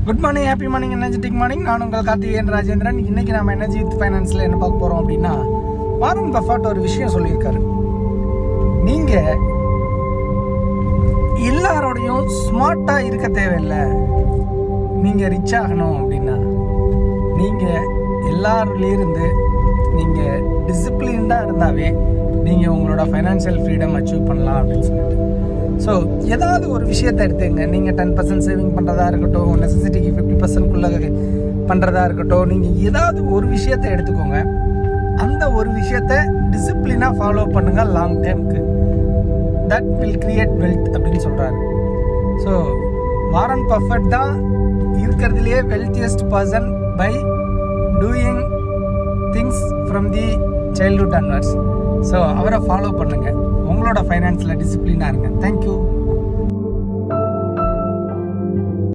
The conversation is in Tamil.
Good morning, happy morning, energetic morning. நான் உங்கள் கார்த்திகேயன் ராஜேந்திரன். இன்றைக்கி நம்ம எனர்ஜி வித் ஃபைனான்ஸில் என்ன பார்க்க போகிறோம் அப்படின்னா, வாரன் பஃபட் ஒரு விஷயம் சொல்லியிருக்காரு. நீங்கள் எல்லாரோடையும் ஸ்மார்ட்டாக இருக்க தேவையில்லை. நீங்கள் ரிச் ஆகணும் அப்படின்னா நீங்கள் எல்லாருலேருந்து நீங்கள் டிசிப்ளின்டாக இருந்தாவே நீங்கள் உங்களோட ஃபைனான்ஷியல் ஃப்ரீடம் அச்சீவ் பண்ணலாம் அப்படின்னு சொல்லிட்டு. ஸோ ஏதாவது ஒரு விஷயத்தை எடுத்துங்க. நீங்கள் 10% சேவிங் பண்ணுறதா இருக்கட்டும், நெசசிட்டிக்கு 50%குள்ளே பண்ணுறதா இருக்கட்டும், நீங்கள் ஏதாவது ஒரு விஷயத்தை எடுத்துக்கோங்க. அந்த ஒரு விஷயத்தை டிசிப்ளினாக ஃபாலோ பண்ணுங்கள் லாங் டைமுக்கு. தட் வில் கிரியேட் வெல்த் அப்படின்னு சொல்கிறாரு. ஸோ வாரன் பஃபட் தான் இருக்கிறதுலையே wealthiest person by doing things from the childhood onwards. So அவரை ஃபாலோ பண்ணுங்கள். உங்களோட ஃபைனான்ஸில் டிசிப்ளினாக இருங்க. தேங்க்யூ.